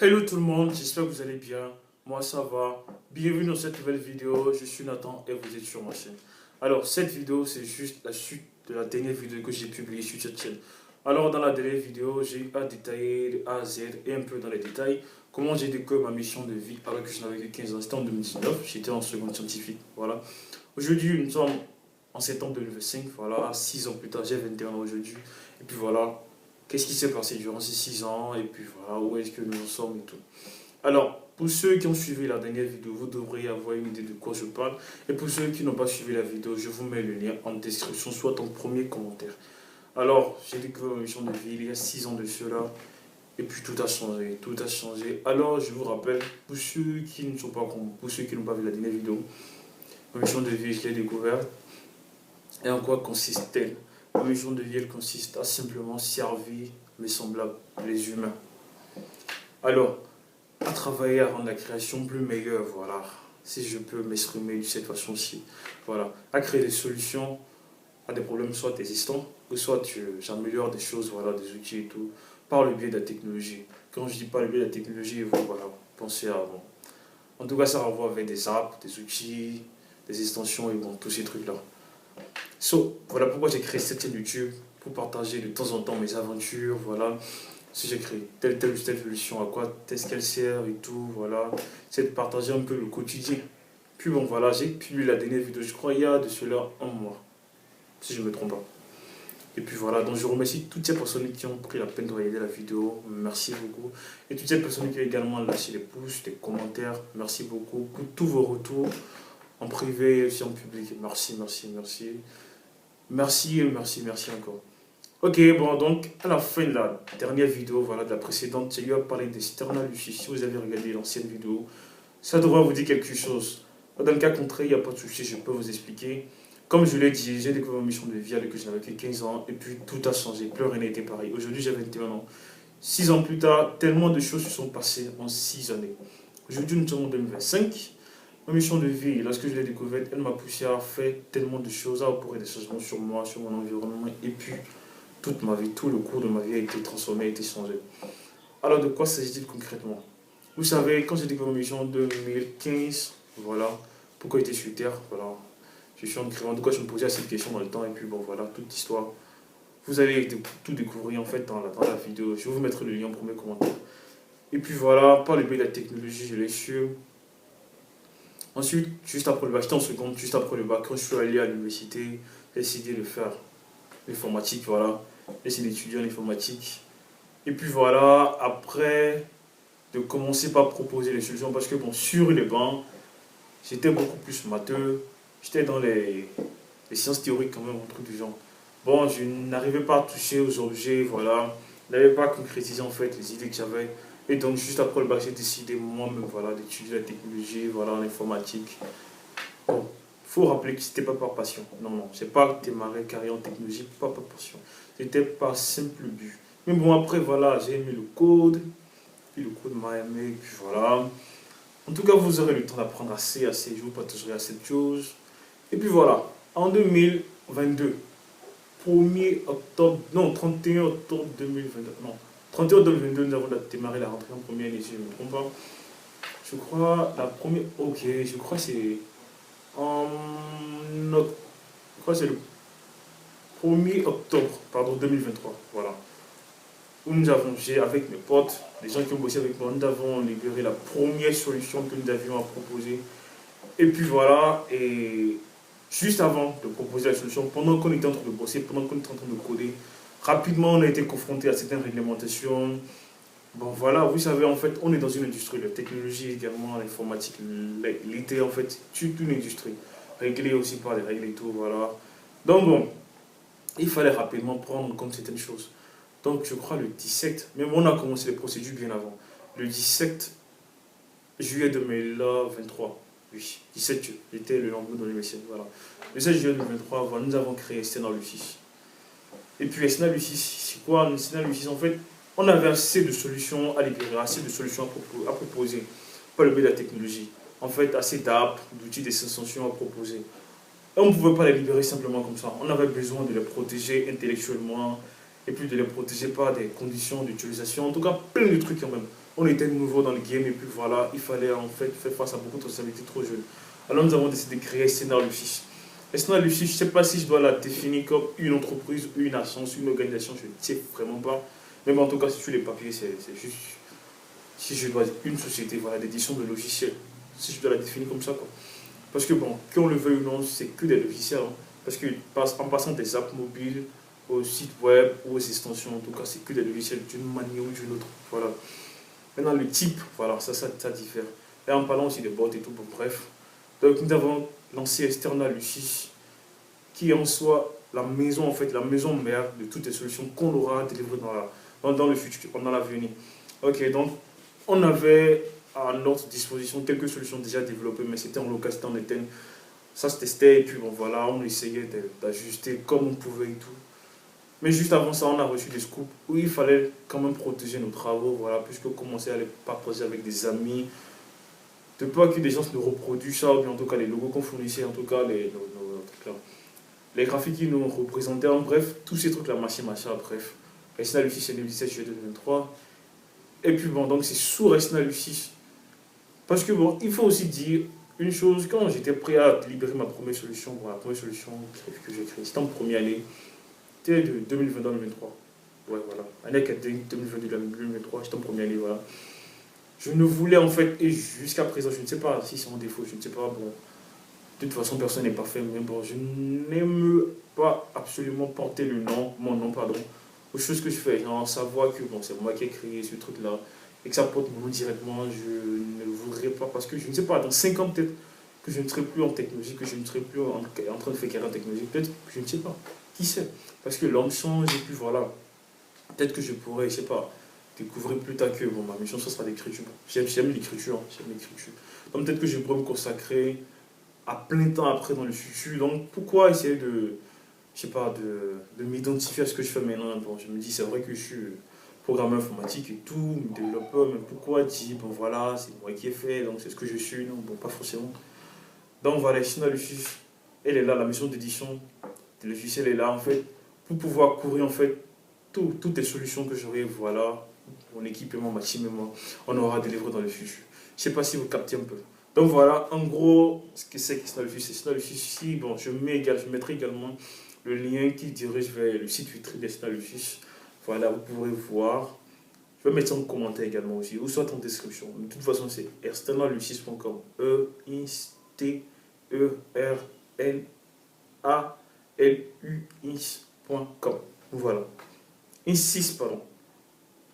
Hello tout le monde, j'espère que vous allez bien. Moi ça va. Bienvenue dans cette nouvelle vidéo. Je suis Nathan et vous êtes sur ma chaîne. Alors cette vidéo c'est juste la suite de la dernière vidéo que j'ai publiée sur cette chaîne. Alors dans la dernière vidéo j'ai eu à détailler de A à Z et un peu dans les détails comment j'ai découvert ma mission de vie alors que je n'avais que 15 ans. C'était en 2019, j'étais en seconde scientifique. Voilà. Aujourd'hui nous sommes en septembre 2025. Voilà, 6 ans plus tard, j'ai 21 ans aujourd'hui. Et puis voilà, qu'est-ce qui s'est passé durant ces 6 ans et puis voilà, où est-ce que nous en sommes et tout. Alors, pour ceux qui ont suivi la dernière vidéo, vous devriez avoir une idée de quoi je parle. Et pour ceux qui n'ont pas suivi la vidéo, je vous mets le lien en description, soit en premier commentaire. Alors, j'ai découvert ma mission de vie il y a 6 ans de cela. Et puis tout a changé, tout a changé. Alors, je vous rappelle, pour ceux qui ne sont pas comme pour ceux qui n'ont pas vu la dernière vidéo, ma mission de vie, je l'ai découverte. Et en quoi consiste-t-elle? Ma mission de vie, elle consiste à simplement servir mes semblables, les humains. Alors, à travailler à rendre la création plus meilleure, voilà. Si je peux m'exprimer de cette façon-ci, voilà. À créer des solutions à des problèmes soit existants, ou soit j'améliore des choses, voilà, des outils et tout, par le biais de la technologie. Quand je dis par le biais de la technologie, vous, voilà, pensez à, bon. En tout cas, ça renvoie avec des apps, des outils, des extensions et bon, tous ces trucs-là. Voilà pourquoi j'ai créé cette chaîne YouTube, pour partager de temps en temps mes aventures, voilà. Si j'ai créé telle ou telle solution, à quoi est-ce qu'elle sert et tout, voilà. C'est de partager un peu le quotidien. Puis bon, voilà, j'ai publié la dernière vidéo, je crois, il y a de cela un mois, si je ne me trompe pas. Et puis voilà, donc je remercie toutes ces personnes qui ont pris la peine de regarder la vidéo, merci beaucoup. Et toutes ces personnes qui ont également lâché des pouces, des commentaires, merci beaucoup pour tous vos retours, en privé et aussi en public. Merci, merci, merci. Merci, merci, merci encore. Ok, bon, donc à la fin de la dernière vidéo, voilà, de la précédente, j'ai eu à parler des Lucis. Si vous avez regardé l'ancienne vidéo, ça devrait vous dire quelque chose. Dans le cas contraire, il n'y a pas de souci, je peux vous expliquer. Comme je l'ai dit, j'ai découvert une mission de vie alors que je n'avais que 15 ans et puis tout a changé, plus rien n'était pareil. Aujourd'hui, j'ai 21 ans. 6 ans plus tard, tellement de choses se sont passées en 6 années. Aujourd'hui, nous sommes en 2025. Ma mission de vie, lorsque je l'ai découverte, elle m'a poussé à faire tellement de choses, à opérer des changements sur moi, sur mon environnement et puis toute ma vie, tout le cours de ma vie a été transformé, a été changé. Alors de quoi s'agit-il concrètement? Vous savez, quand j'ai découvert ma mission en 2015, voilà, pourquoi j'étais sur Terre, voilà, je suis en créant, en tout cas je me posais cette question dans le temps et puis bon voilà, toute l'histoire. Vous allez tout découvrir en fait dans la vidéo, je vais vous mettre le lien en premier commentaire. Et puis voilà, par le biais de la technologie, je l'ai su. Ensuite, juste après le bac, j'étais en seconde, juste après le bac, quand je suis allé à l'université, j'ai décidé de faire l'informatique, voilà. J'ai essayé d'étudier en informatique. Et puis voilà, après, de commencer par proposer les solutions, parce que bon, sur les bancs, j'étais beaucoup plus matheux, j'étais dans les sciences théoriques quand même, un truc du genre. Bon, je n'arrivais pas à toucher aux objets, voilà. Je n'avais pas concrétisé en fait les idées que j'avais. Et donc, juste après le bac, j'ai décidé moi-même, voilà, d'étudier la technologie, voilà, l'informatique. Bon, il faut rappeler que c'était pas par passion. Non, non, c'est pas démarrer carrière en technologie, pas par passion. C'était par simple but. Mais bon, après, voilà, j'ai aimé le code, puis le code m'a aimé, puis voilà. En tout cas, vous aurez le temps d'apprendre assez, je vous partagerai assez de choses. Et puis voilà, en 2022, 1er octobre, non, 31 octobre 2022, non, 31 octobre 2022, nous avons démarré la rentrée en première année, si je ne me trompe pas. Je crois, la première, ok, je crois que c'est en je crois que c'est le 1er octobre, pardon, 2023, voilà. Où nous avons, j'ai avec mes potes, les gens qui ont bossé avec moi, nous avons libéré la première solution que nous avions à proposer. Et puis voilà, et juste avant de proposer la solution, pendant qu'on était en train de bosser, pendant qu'on était en train de coder, rapidement on a été confronté à certaines réglementations. Bon voilà, vous savez, en fait, on est dans une industrie, la technologie également, l'informatique, l'IT, en fait, toute une industrie, réglée aussi par les règles et tout, voilà. Donc bon, il fallait rapidement prendre en compte certaines choses. Donc je crois le 17, mais on a commencé les procédures bien avant. Le 17 juillet 2023, oui, 17 juillet, j'étais le lendemain de l'université, voilà. Le 16 juillet 2023, voilà, nous avons créé Stena Lucis. Et puis Stena Lucis, c'est quoi Stena Lucis? En fait, on avait assez de solutions à libérer, assez de solutions à proposer, pas le biais de la technologie. En fait, assez d'apps, d'outils, d'extensions à proposer. Et on ne pouvait pas les libérer simplement comme ça. On avait besoin de les protéger intellectuellement et puis de les protéger par des conditions d'utilisation. En tout cas, plein de trucs quand même. on était nouveau dans le game et puis voilà, il fallait en fait faire face à beaucoup de responsabilités trop jeunes. Alors nous avons décidé de créer Scénario 6. Et Scénario 6, je ne sais pas si je dois la définir comme une entreprise, une agence, une organisation, je ne sais vraiment pas. Mais bon, en tout cas, sur les papiers, c'est juste, si je dois dire une société voilà, d'édition de logiciels, si je dois la définir comme ça, quoi. Parce que bon, qu'on le veuille ou non, c'est que des logiciels. Hein. Parce que en passant des apps mobiles aux sites web ou aux extensions, en tout cas, c'est que des logiciels d'une manière ou d'une autre. Voilà. Maintenant, le type, voilà, ça diffère. Et en parlant aussi des bots et tout, bon, bref. Donc, nous avons lancé External U6, qui est en soi la maison, en fait, la maison mère de toutes les solutions qu'on aura délivrées dans le futur, dans l'avenir. Ok, donc, on avait à notre disposition quelques solutions déjà développées, mais c'était en local, c'était en éteint. Ça se testait, et puis bon, voilà, on essayait d'ajuster comme on pouvait et tout. Mais juste avant ça, on a reçu des scoops où il fallait quand même protéger nos travaux, voilà, puisque commencer à les partager avec des amis, de peur que des gens se nous reproduisent ça, ou bien en tout cas les logos qu'on fournissait, en tout cas les graphiques qui nous représentaient, en bref, tous ces trucs-là, machin, bref. Resina Lucis, c'est le 17 juillet 2023. Et puis bon, donc c'est sous Resina Lucis. Parce que bon, il faut aussi dire une chose, quand j'étais prêt à libérer ma première solution, bon, la première solution que j'ai créée, c'était en première année, c'était de 2022-2023. Ouais, voilà. Année académique 2022-2023, j'étais en première année, voilà. Je ne voulais en fait, et jusqu'à présent, je ne sais pas si c'est un défaut, je ne sais pas, bon, de toute façon, personne n'est parfait, mais bon, je n'aime pas absolument porter le nom, mon nom, pardon, aux choses que je fais, genre savoir que bon, c'est moi qui ai créé ce truc-là, et que ça porte mon nom directement, je ne voudrais pas, parce que je ne sais pas, dans 5 ans peut-être, que je ne serai plus en technologie, que je ne serai plus en train de faire carrière en technologie, peut-être, je ne sais pas, qui sait, parce que l'homme change, et puis voilà, peut-être que je pourrais, je sais pas, découvrir plus tard que bon, ma mission, ce sera l'écriture. J'aime l'écriture, hein, j'aime l'écriture. Donc peut-être que je pourrais me consacrer à plein temps après dans le futur. Donc pourquoi essayer je sais pas, de m'identifier à ce que je fais maintenant. Bon, je me dis, c'est vrai que je suis programmeur informatique et tout, développeur, mais pourquoi dire, bon voilà, c'est moi qui ai fait, donc c'est ce que je suis. Non, bon, pas forcément. Donc voilà, sinon le logiciel, elle est là, la mission d'édition de logiciel est là en fait, pour pouvoir couvrir en fait toutes les solutions que j'aurai, voilà, mon équipement, ma team et moi, on aura délivré dans le futur. Je sais pas si vous captez un peu. Donc voilà, en gros, ce que c'est que Snowflake, c'est Snowflake ici. Bon, je mettrai également le lien qui dirige vers le site web de Snowflake. Voilà, vous pourrez voir. Je vais mettre ça en commentaire également aussi, ou soit en description. De toute façon, c'est externallucis.com. E-I-S-T-E-R-L-A-L-U-I.com. Voilà. Insys, pardon.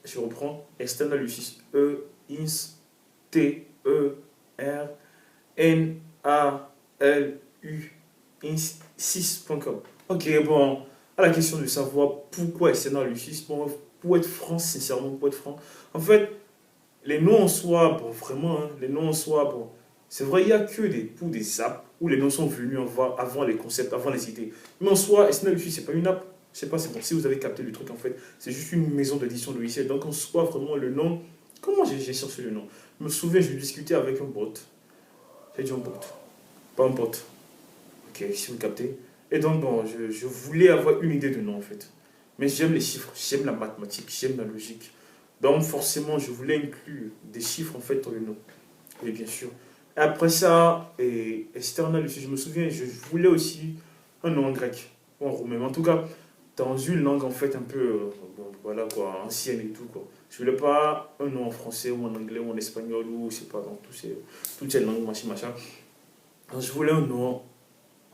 Je reprends. Externallucis. E-I-S-T-E-R-N-A-L-U-6.com. Ok, bon, à la question de savoir pourquoi Externallucis, bon, pour être franc, sincèrement, pour être franc, en fait, les noms en soi, bon, vraiment, hein, les noms en soi, bon, c'est vrai, il n'y a que pour des apps où les noms sont venus avant les concepts, avant les idées. Mais en soi, Externallucis, c'est pas une app. Je sais pas, c'est bon, si vous avez capté le truc, en fait, c'est juste une maison d'édition de logiciel. Donc, en soi, vraiment, le nom, comment j'ai cherché le nom? Je me souviens, je discutais avec un bot. J'ai dit un bot, pas un bot. Ok, si vous captez. Et donc, bon, je voulais avoir une idée de nom, en fait. Mais j'aime les chiffres, j'aime la mathématique, j'aime la logique. Donc, forcément, je voulais inclure des chiffres, en fait, dans le nom. Oui, bien sûr. Et après ça, et external aussi, je me souviens, je voulais aussi un nom en grec, ou en roumain. Mais en tout cas, dans une langue, en fait, un peu, bon, voilà, quoi, ancienne et tout, quoi. Je voulais pas un nom en français, ou en anglais, ou en espagnol, ou, je sais pas, dans toutes ces langues, machin, machin. Donc, je voulais un nom,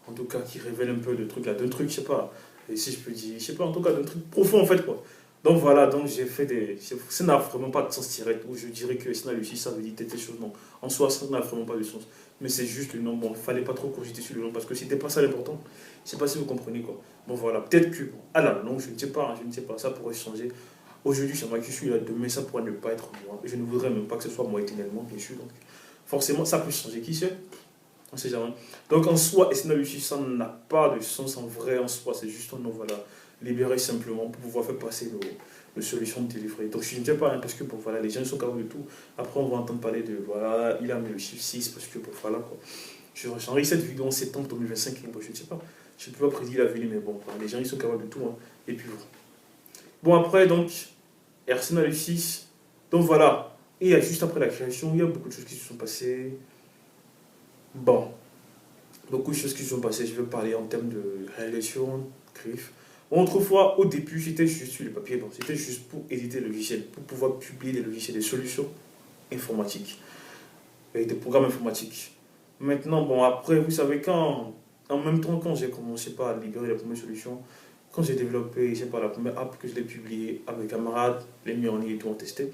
en tout cas, qui révèle un peu de trucs là, d'un truc, je sais pas, et si je peux dire, je sais pas, en tout cas, d'un truc profond, en fait, quoi. Donc voilà, donc j'ai fait des. Ça n'a vraiment pas de sens direct, où je dirais que Lucie, ça veut dire telle chose. Non, en soi, ça n'a vraiment pas de sens. Mais c'est juste le nom. Bon, il fallait pas trop cogiter sur le nom parce que c'était pas ça l'important. Je sais pas si vous comprenez quoi. Bon voilà, peut-être que. Ah là, non, je ne sais pas, je ne sais pas, ça pourrait changer. Aujourd'hui, c'est moi qui suis là, demain, ça pourrait ne pas être moi. Je ne voudrais même pas que ce soit moi éternellement, bien sûr. Donc, forcément, ça peut changer, qui sait? On sait jamais. Donc en soi, Lucie, ça n'a pas de sens en vrai, en soi, c'est juste un nom, voilà, libéré simplement pour pouvoir faire passer nos solutions de délivrer. Donc je ne sais pas, hein, parce que bon, voilà, les gens sont capables de tout. Après, on va entendre parler de, voilà, il a mis le chiffre 6 parce que bon, voilà, quoi. J'enregistre cette vidéo en septembre 2025, bon, je ne sais pas, je ne peux pas prédire l'avenir, mais bon, voilà, les gens, ils sont capables de tout, hein. Et puis voilà. Bon, après, donc, Lucis, donc voilà. Et juste après la création, il y a beaucoup de choses qui se sont passées. Bon, beaucoup de choses qui se sont passées. Je vais parler en termes de réalisation, griffe. Bon, autrefois, au début, j'étais juste sur le papier. Bon, c'était juste pour éditer le logiciel, pour pouvoir publier des logiciels, des solutions informatiques, et des programmes informatiques. Maintenant, bon, après, vous savez, en même temps, quand j'ai commencé par libérer les premières solutions, quand j'ai développé, je sais pas, la première app que je l'ai publiée avec mes camarades, les mis en ligne et tout, on testait,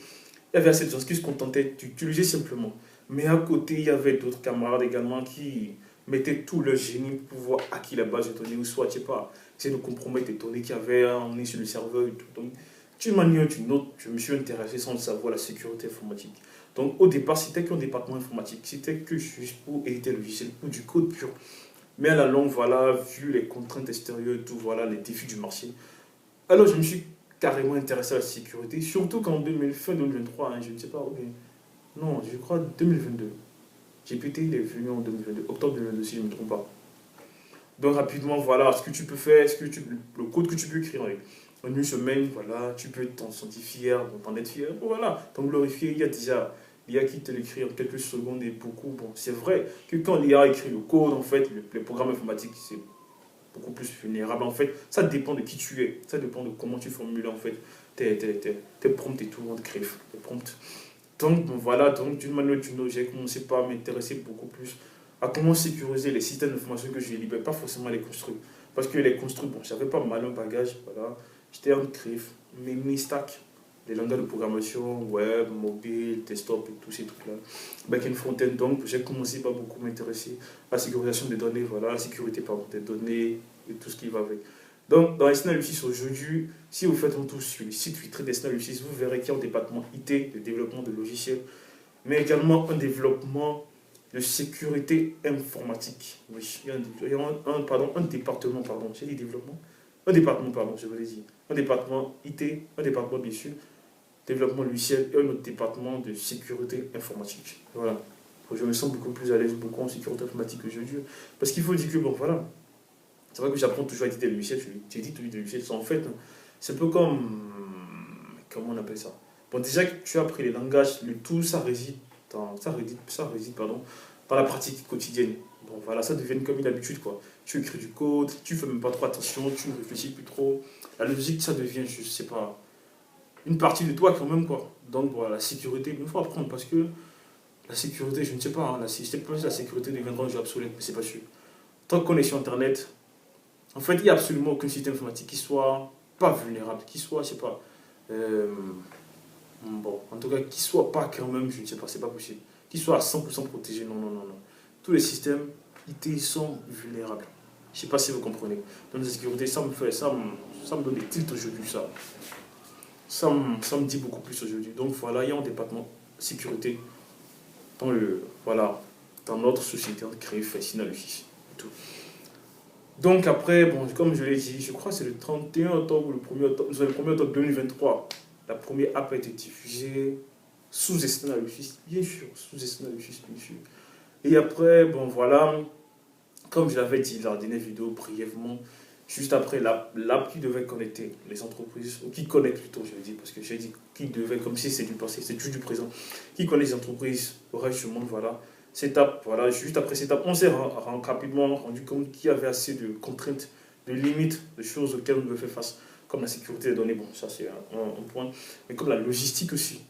il y avait assez de gens qui se contentaient d'utiliser simplement. Mais à côté, il y avait d'autres camarades également qui mettaient tout leur génie pour pouvoir hacker la base de données ou soit, je sais pas, essayer de compromettre les données qu'il y avait emmenées sur le serveur et tout. Donc, d'une manière ou d'une autre, je me suis intéressé sans le savoir à la sécurité informatique. Donc, au départ, c'était qu'un département informatique, c'était que juste pour éditer le logiciel, pour du code pur. Mais à la longue, voilà, vu les contraintes extérieures et tout, voilà, les défis du marché, alors je me suis carrément intéressé à la sécurité, surtout qu'en 2000, fin 2023, hein, je ne sais pas, ok. Non, je crois 2022. GPT, il est venu en 2022, octobre 2022, si je ne me trompe pas. Donc rapidement, voilà, ce que tu peux faire, le code que tu peux écrire en une semaine, voilà, tu peux t'en sentir fier, t'en être fier, bon, voilà, t'en glorifier, il y a déjà l'IA qui te l'écrit en quelques secondes et beaucoup, bon, c'est vrai que quand l'IA écrit le code, en fait, les programmes informatiques, c'est beaucoup plus vulnérable, en fait, ça dépend de qui tu es, ça dépend de comment tu formules, en fait, tes prompts et tout, on te griffe, tes prompts. Donc, bon, voilà, donc d'une manière ou d'une autre, j'ai commencé par m'intéresser beaucoup plus à comment sécuriser les systèmes d'information que je libère, pas forcément les construire. Parce que les construire, bon, j'avais pas mal un bagage, voilà. J'étais en griffe, mes mini-stack, les langages de programmation, web, mobile, desktop et tous ces trucs-là. Back-end, front-end, donc j'ai commencé par beaucoup m'intéresser à la sécurisation des données, voilà, la sécurité pardon, des données et tout ce qui va avec. Donc, dans SNALU6 aujourd'hui, si vous faites un tour sur le site Witry de SNALU6, vous verrez qu'il y a un département IT, de développement de logiciels, mais également un développement de sécurité informatique. Oui, il y a un département, pardon, j'ai dit développement. Un département, pardon, je vous l'ai dit. Un département IT, un département, bien sûr, développement logiciel et un autre département de sécurité informatique. Voilà. Je me sens beaucoup plus à l'aise, beaucoup en sécurité informatique aujourd'hui. Parce qu'il faut dire que, bon, voilà. C'est vrai que j'apprends toujours à éditer des logiciels, j'édite des logiciels. En fait, c'est un peu comme. Comment on appelle ça? Bon, déjà que tu as appris les langages, le tout, ça réside dans la pratique quotidienne. Bon, voilà, ça devient comme une habitude, quoi. Tu écris du code, tu fais même pas trop attention, tu ne réfléchis plus trop. La logique, ça devient, je sais pas, une partie de toi quand même, quoi. Donc, voilà, la sécurité, il faut apprendre parce que la sécurité, je ne sais pas, hein, je sais pas si la sécurité deviendra un jeu obsolète, mais c'est pas sûr. Tant qu'on est sur Internet, en fait, il n'y a absolument aucun système informatique qui soit pas vulnérable, qui soit, je sais pas, euh, bon, en tout cas, qui soit pas quand même, je ne sais pas, c'est pas possible, qui soit à 100% protégé, non, non, non, non. Tous les systèmes IT sont vulnérables. Je ne sais pas si vous comprenez. Donc la sécurité, ça me donne des tilts aujourd'hui, ça. Ça me dit beaucoup plus aujourd'hui. Donc voilà, il y a un département sécurité voilà, dans notre société, on crée Fascina le 6 et tout. Donc après, bon, comme je l'ai dit, je crois que c'est le 31 octobre ou le 1er octobre 2023. La première app a été diffusée sous Estina le 6, bien sûr, sous Estina le 6, bien sûr. Et après, bon voilà, comme je l'avais dit dans la dernière vidéo brièvement, juste après l'app qui devait connecter les entreprises, ou qui connecte plutôt, je vais dire, parce que j'ai dit qui devait, comme si c'est du passé, c'est juste du présent, qui connecte les entreprises au reste du monde, voilà. Cette app, voilà, juste après cette app, on s'est rapidement rendu compte qu'il y avait assez de contraintes, de limites, de choses auxquelles on devait faire face, comme la sécurité des données, bon, ça c'est un point, mais comme la logistique aussi.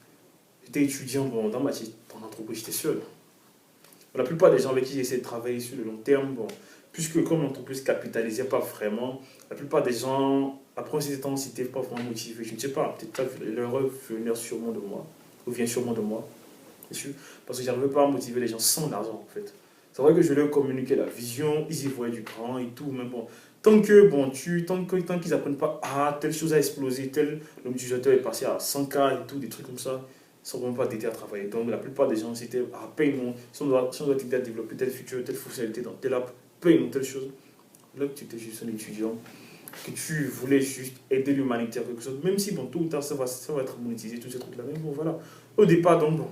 J'étais étudiant, bon, dans l'entreprise, j'étais seul. La plupart des gens avec qui j'essaie de travailler sur le long terme, bon, puisque comme l'entreprise ne capitalisait pas vraiment, la plupart des gens, après un certain temps, n'étaient pas vraiment motivés. Je ne sais pas, peut-être l'erreur venait sûrement de moi, ou vient sûrement de moi, bien sûr, parce que je n'arrivais pas à motiver les gens sans l'argent, en fait. C'est vrai que je leur communiquais la vision, ils y voyaient du grand et tout, mais bon, tant qu'ils n'apprennent pas, ah, telle chose a explosé, tel, l'utilisateur est passé à 100K et tout, des trucs comme ça, sans vraiment pas t'aider à travailler. Donc la plupart des gens, c'était, ah, paye-nous, si on doit t'aider à développer telle feature, telle fonctionnalité dans telle app, paye-nous telle chose. Là, tu étais juste un étudiant, que tu voulais juste aider l'humanité à quelque chose, même si, bon, tôt ou tard, ça va être monétisé, tous ces trucs-là. Mais bon, voilà. Au départ, donc, bon,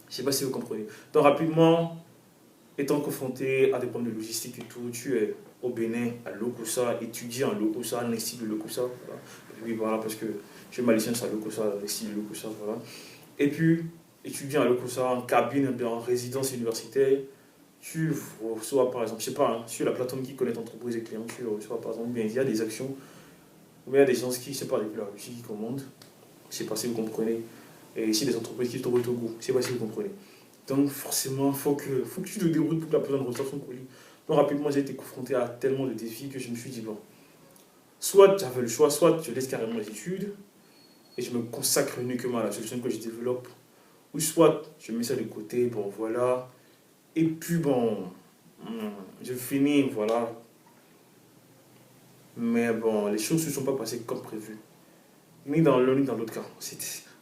je ne sais pas si vous comprenez. Donc, rapidement, étant confronté à des problèmes de logistique et tout, tu es au Bénin, à Lokossa, étudiant à Lokossa, à l'Institut de Lokossa. Voilà. Oui, voilà, parce que j'ai ma licence à Lokossa, à l'Institut de Lokossa, voilà. Et puis, étudiant alors que ça en cabine, en résidence universitaire, tu reçois par exemple, je sais pas, hein, sur la plateforme qui connaît entreprise et clients, tu reçois par exemple, bien, il y a des actions, ou bien il y a des gens qui, je sais pas, depuis la Russie qui commandent, je sais pas si vous comprenez, et ici des entreprises qui tombent au Togo, je sais pas si vous comprenez. Donc forcément, faut que tu te débrouilles pour que la personne reçoive son colis. Donc rapidement, j'ai été confronté à tellement de défis que je me suis dit, bon, soit j'avais le choix, soit je laisse carrément les études, et je me consacre uniquement à la solution que je développe, ou soit je mets ça de côté, bon voilà, et puis bon, je finis, voilà. Mais bon, les choses ne se sont pas passées comme prévu. Ni dans l'un ni dans l'autre cas.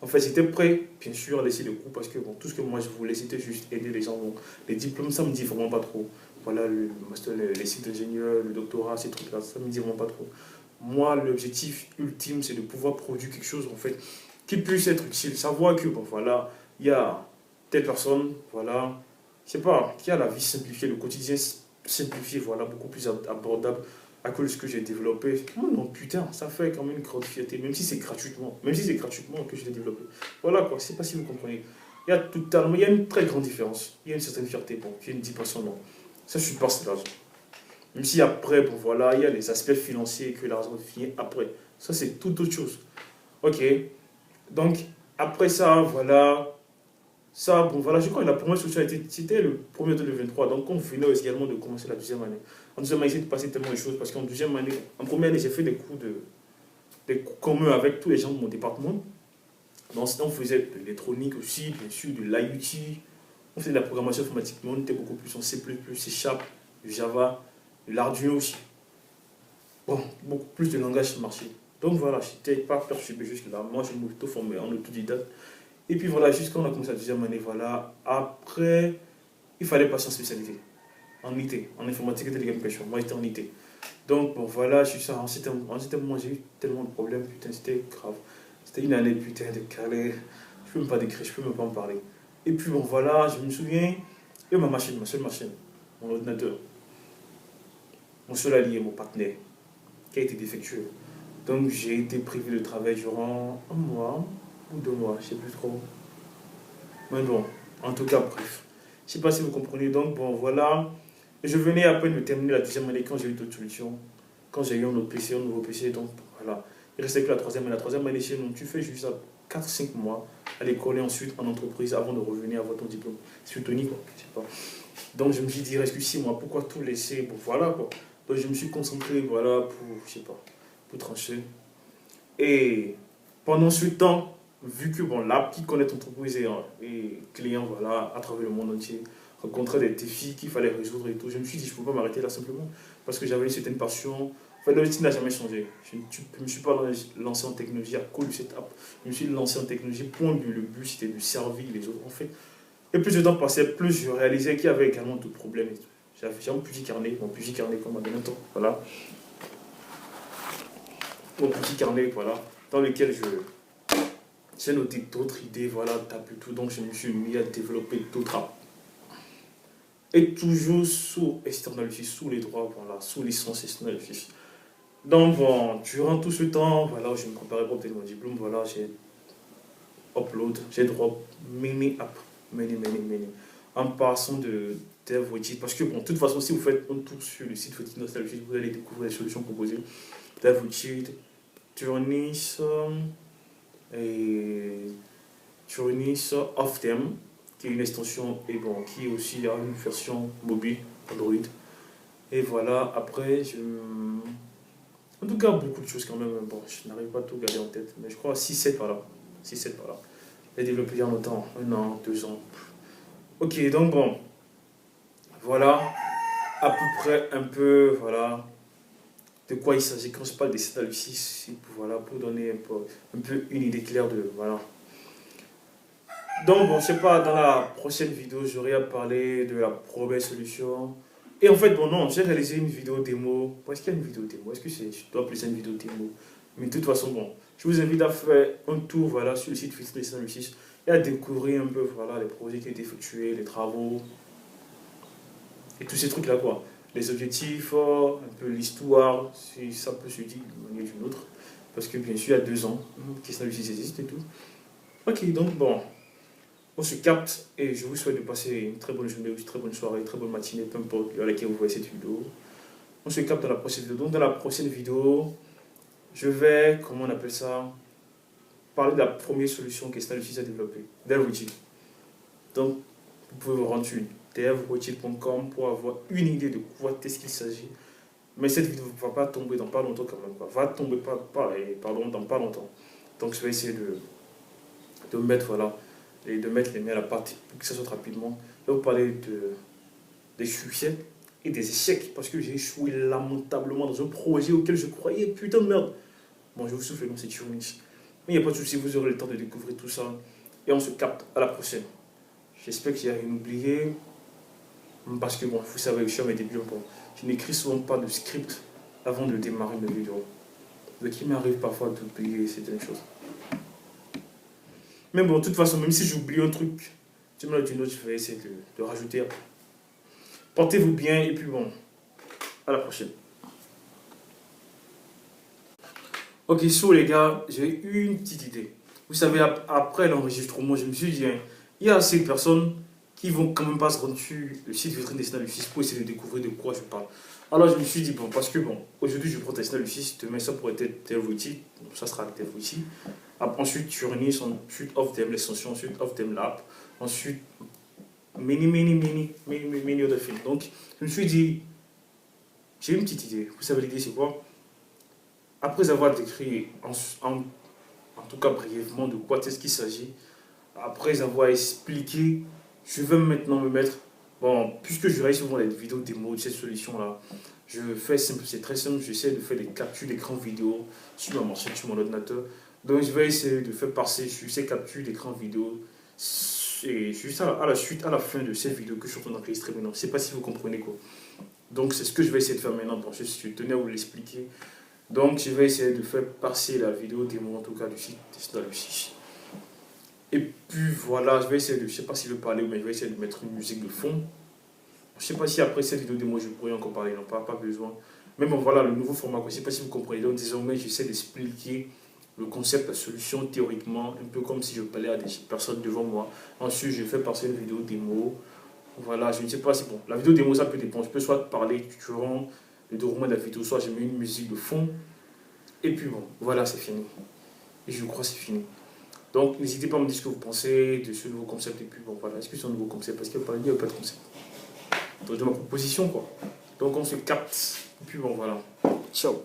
En fait, j'étais prêt, bien sûr, à laisser le coup parce que bon, tout ce que moi je voulais, c'était juste aider les gens. Bon, les diplômes, ça me dit vraiment pas trop. Voilà, le master, les cycles d'ingénieur, le doctorat, ces trucs-là, ça me dit vraiment pas trop. Moi, l'objectif ultime, c'est de pouvoir produire quelque chose, en fait, qui puisse être utile. Savoir que, bon, voilà, il y a telle personne, voilà, je sais pas, qui a la vie simplifiée, le quotidien simplifié, voilà, beaucoup plus abordable à cause de ce que j'ai développé. Oh non, putain, ça fait quand même une grande fierté, même si c'est gratuitement que je l'ai développé. Voilà quoi, je sais pas si vous comprenez. Il y a une très grande différence. Il y a une certaine fierté, bon, il y a une dimension, non. Ça, je suis pas l'argent. Même si après, bon voilà, il y a les aspects financiers que l'argent vient après. Ça, c'est tout autre chose. Ok, donc après ça, voilà, ça, bon voilà, je crois que la première solution c'était le premier er 2023. Donc on venait également de commencer la deuxième année. En deuxième année, il s'est passé tellement de choses parce qu'en deuxième année, en première année, j'ai fait des cours communs avec tous les gens de mon département. Donc on faisait de l'électronique aussi, bien sûr, de l'IoT. On faisait de la programmation informatique, mais on était beaucoup plus en C++, C Sharp, du Java, de l'Arduino aussi. Bon, beaucoup plus de langage marché. Donc voilà, je n'étais pas perturbé jusque là. Moi, je m'auto-formais en autodidacte. Et puis voilà, jusqu'à on a commencé la deuxième année, voilà. Après, il fallait passer en spécialité, en IT, en informatique et télécommunication. Moi, j'étais en IT. Donc, bon, voilà, je suis ça. En ce moment, j'ai eu tellement de problèmes, putain, c'était grave. C'était une année, putain, de calais. Je peux même pas décrire, je peux même pas en parler. Et puis, bon, voilà, je me souviens, et ma seule machine, mon ordinateur, mon seul allié, mon partenaire, qui a été défectueux. Donc, j'ai été privé de travail durant un mois ou 2 mois, je sais plus trop. Mais bon, en tout cas, bref. Je sais pas si vous comprenez. Donc, bon, voilà. Je venais à peine de terminer la deuxième année quand j'ai eu d'autres solutions. Quand j'ai eu un autre PC, un nouveau PC. Donc, voilà. Il restait que la troisième année. La troisième année chez nous, tu fais juste 4 5 mois à l'école et ensuite en entreprise avant de revenir avoir ton diplôme. C'est tonique, quoi. Je sais pas. Donc, je me suis dit, il reste que 6 mois. Pourquoi tout laisser? Bon, voilà, quoi. Donc, je me suis concentré, voilà, pour, je sais pas, pour trancher. Et pendant ce temps, vu que bon, l'app qui connaît ton entreprise et client voilà, à travers le monde entier rencontrait des défis qu'il fallait résoudre et tout, je me suis dit, je ne peux pas m'arrêter là simplement parce que j'avais une certaine passion. Enfin, l'objectif n'a jamais changé. Je ne me suis pas lancé en technologie à cause de cette app. Je me suis lancé en technologie pour le but, c'était de servir les autres en fait. Et plus le temps passait, plus je réalisais qu'il y avait également d'autres problèmes. J'avais mon petit carnet comme à bien temps, voilà. Mon petit carnet, voilà, dans lequel j'ai noté d'autres idées, voilà, tape tout. Donc je me suis mis à développer d'autres apps. Et toujours sous external sous les droits, voilà, sous licence external. Donc bon, durant tout ce temps, voilà, je me préparais pour obtenir mon diplôme, voilà, j'ai drop many apps, many. En passant de DevWidget, parce que bon, de toute façon, si vous faites un tour sur le site Fotino, vous allez découvrir les solutions proposées. DevWidget, Tunis et Tunis Off Them, qui est une extension et bon, qui est aussi a une version mobile Android. Et voilà, après, en tout cas, beaucoup de choses quand même. Bon, je n'arrive pas à tout garder en tête, mais je crois 6 7 par là. 6 7 par là. J'ai développé il y a longtemps, 1 an, 2 ans. Ok, donc bon, voilà à peu près un peu, voilà, de quoi il s'agit quand je parle des sites c'est voilà, pour donner un peu une idée claire de, voilà. Donc, bon, je sais pas, dans la prochaine vidéo, j'aurai à parler de la première solution. Et en fait, bon, non, j'ai réalisé une vidéo démo. Est-ce qu'il y a une vidéo démo? Est-ce que je dois appeler ça une vidéo démo? Mais de toute façon, bon, je vous invite à faire un tour, voilà, sur le site Fitness 6 et à découvrir un peu, voilà, les projets qui ont été effectués, les travaux, et tous ces trucs-là, quoi. Les objectifs, un peu l'histoire, si ça peut se dire d'une manière ou d'une autre. Parce que, bien sûr, il y a 2 ans, Fitness 6 existe et tout. Ok, donc, bon. On se capte et je vous souhaite de passer une très bonne journée, une très bonne soirée, une très bonne matinée, peu importe à laquelle vous voyez cette vidéo. On se capte dans la prochaine vidéo. Donc dans la prochaine vidéo, je vais, comment on appelle ça, parler de la première solution que SnapLucis a développée, DevWidget. Donc vous pouvez vous rendre sur devwidget.com pour avoir une idée de quoi est-ce qu'il s'agit. Mais cette vidéo ne va pas tomber dans pas longtemps quand même. Quoi. Va tomber dans pas longtemps. Donc je vais essayer de mettre, voilà, et de mettre les mains à la partie pour que ça sorte rapidement. Je vais vous parler des succès et des échecs parce que j'ai échoué lamentablement dans un projet auquel je croyais, putain de merde. Bon, je vous souffle, non, c'est Turinich. Mais il n'y a pas de souci, vous aurez le temps de découvrir tout ça. Et on se capte à la prochaine. J'espère que j'ai rien oublié. Parce que bon, vous savez, je suis à mes débuts. Bon, je n'écris souvent pas de script avant de démarrer une vidéo. Donc il m'arrive parfois d'oublier certaines choses. Mais bon, de toute façon, même si j'oublie un truc, tu me l'as dit, je vais essayer de rajouter après. Portez-vous bien et puis bon, à la prochaine. Ok, so les gars, j'ai une petite idée. Vous savez, après l'enregistrement, je me suis dit, hein, il y a assez de personnes qui vont quand même pas se rendre sur le site vitrine des SnapLucis pour essayer de découvrir de quoi je parle. Alors je me suis dit, bon, parce que bon, aujourd'hui je prends SnapLucis, demain ça pourrait être DevWidget, ça sera DevWidget. Ensuite, Turinich, ensuite Off-Dem, l'extension, ensuite Off-Dem l'app, ensuite many other things. Donc, je me suis dit, j'ai une petite idée. Vous savez l'idée c'est quoi? Après avoir décrit en tout cas brièvement de quoi est-ce qu'il s'agit, après avoir expliqué, je vais maintenant me mettre, bon, puisque je réalise souvent les vidéos démo de cette solution-là, je fais simple, c'est très simple, j'essaie de faire des captures d'écran vidéo sur ma machine, sur mon ordinateur. Donc je vais essayer de faire passer sur ces captures d'écran vidéo et juste à la fin de cette vidéo que je suis en train d'enregistrer maintenant. Je ne sais pas si vous comprenez quoi. Donc c'est ce que je vais essayer de faire maintenant. Bon, je tenais à vous l'expliquer. Donc je vais essayer de faire passer la vidéo démo en tout cas du site SnapLucis. Et puis voilà, je vais essayer de, je ne sais pas si je vais parler, mais je vais essayer de mettre une musique de fond. Je ne sais pas si après cette vidéo démo je pourrais encore parler, non, pas besoin. Mais bon voilà le nouveau format, je ne sais pas si vous comprenez. Donc désormais j'essaie d'expliquer le concept, la solution théoriquement, un peu comme si je parlais à des personnes devant moi. Ensuite je fais passer une vidéo démo. Voilà, je ne sais pas si bon, la vidéo démo ça peut dépendre. Je peux soit parler durant le déroulement de la vidéo, soit je mets une musique de fond. Et puis bon, voilà, c'est fini. Et je crois que c'est fini. Donc n'hésitez pas à me dire ce que vous pensez de ce nouveau concept. Et puis bon, voilà, est-ce que c'est un nouveau concept? Parce qu'il n'y a pas de concept. Donc de ma proposition, quoi. Donc on se capte. Et puis bon, voilà. Ciao.